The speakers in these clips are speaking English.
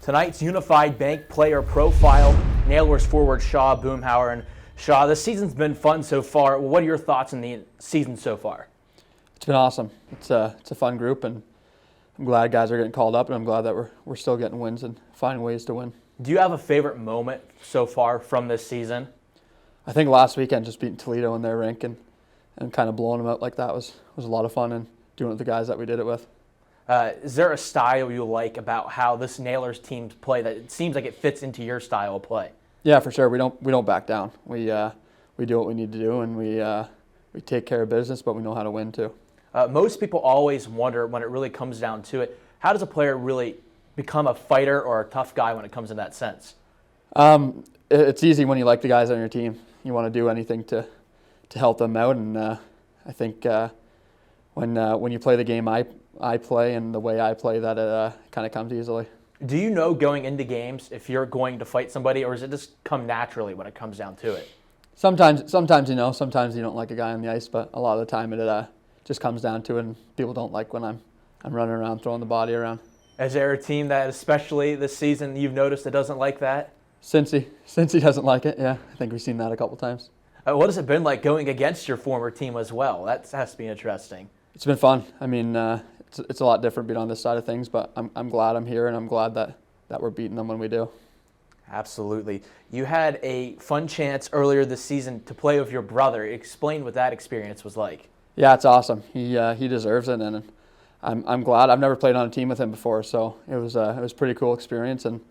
Tonight's Unified Bank player profile, Nailers forward Shaw Boomhower. And Shaw, this season's been fun so far. What are your thoughts on the season so far? It's been awesome. It's a fun group, and I'm glad guys are getting called up, and I'm glad that we're still getting wins and finding ways to win. Do you have a favorite moment so far from this season? I think last weekend just beating Toledo in their rink and kind of blowing them out like that was a lot of fun, and doing it with the guys that we did it with. Is there a style you like about how this Nailers team play that it seems like it fits into your style of play? Yeah, for sure. We don't back down. We do what we need to do, and we take care of business, but we know how to win too. Most people always wonder when it really comes down to it, how does a player really become a fighter or a tough guy when it comes in that sense? It's easy when you like the guys on your team. You want to do anything to help them out, and I think when you play the game I play and the way I play, that it kind of comes easily. Do you know going into games if you're going to fight somebody, or does it just come naturally when it comes down to it? Sometimes you know, sometimes you don't like a guy on the ice, but a lot of the time it just comes down to it, and people don't like when I'm running around throwing the body around. Is there a team that, especially this season, you've noticed that doesn't like that? Cincy doesn't like it, yeah. I think we've seen that a couple times. What has it been like going against your former team as well? That has to be interesting. It's been fun. I mean, it's a lot different being on this side of things, but I'm glad I'm here, and I'm glad that we're beating them when we do. Absolutely. You had a fun chance earlier this season to play with your brother. Explain what that experience was like. Yeah, it's awesome. He deserves it, and I'm glad. I've never played on a team with him before, so it was a pretty cool experience, and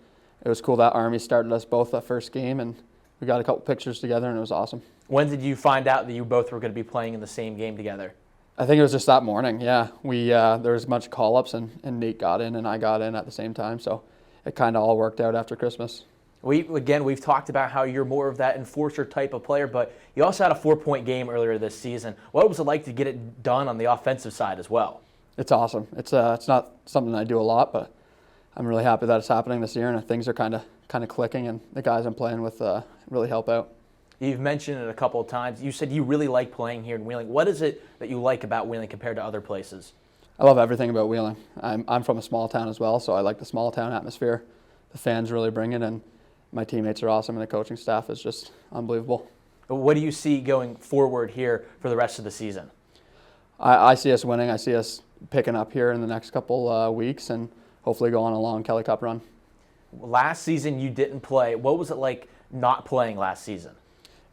it was cool that Army started us both that first game, and we got a couple pictures together, and it was awesome. When did you find out that you both were going to be playing in the same game together? I think it was just that morning, yeah. There was a bunch of call-ups, and Nate got in, and I got in at the same time, so it kind of all worked out after Christmas. We've talked about how you're more of that enforcer type of player, but you also had a 4-point game earlier this season. What was it like to get it done on the offensive side as well? It's awesome. It's not something I do a lot, but I'm really happy that it's happening this year, and things are kind of clicking, and the guys I'm playing with really help out. You've mentioned it a couple of times. You said you really like playing here in Wheeling. What is it that you like about Wheeling compared to other places? I love everything about Wheeling. I'm from a small town as well, so I like the small town atmosphere. The fans really bring it, and my teammates are awesome, and the coaching staff is just unbelievable. What do you see going forward here for the rest of the season? I see us winning. I see us picking up here in the next couple weeks, and hopefully go on a long Kelly Cup run. Last season you didn't play. What was it like not playing last season?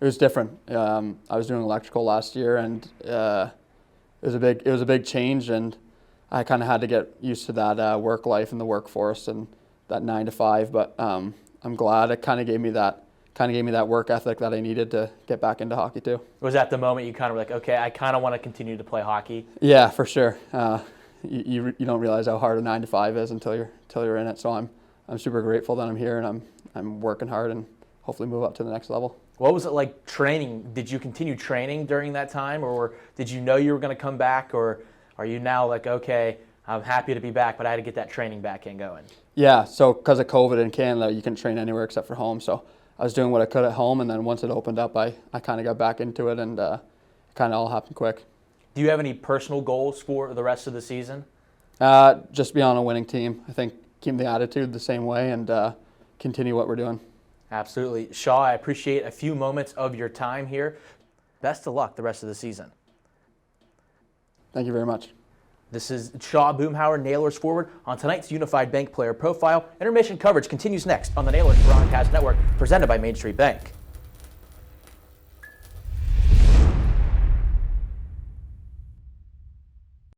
It was different. I was doing electrical last year, and it was a big change, and I kind of had to get used to that work life and the workforce and that 9 to 5. But I'm glad it kind of gave me that work ethic that I needed to get back into hockey too. Was that the moment you kind of were like, okay, I kind of want to continue to play hockey? Yeah, for sure. You don't realize how hard a 9 to 5 is until you're in it. So I'm super grateful that I'm here, and I'm working hard and hopefully move up to the next level. What was it like training? Did you continue training during that time, or did you know you were going to come back, or are you now like, okay, I'm happy to be back, but I had to get that training back in going? Yeah, so because of COVID in Canada, you couldn't train anywhere except for home. So I was doing what I could at home, and then once it opened up, I kind of got back into it, and it kind of all happened quick. Do you have any personal goals for the rest of the season? Just be on a winning team. I think keep the attitude the same way and continue what we're doing. Absolutely. Shaw, I appreciate a few moments of your time here. Best of luck the rest of the season. Thank you very much. This is Shaw Boomhower, Nailers forward, on tonight's Unified Bank player profile. Intermission coverage continues next on the Nailers Broadcast Network, presented by Main Street Bank.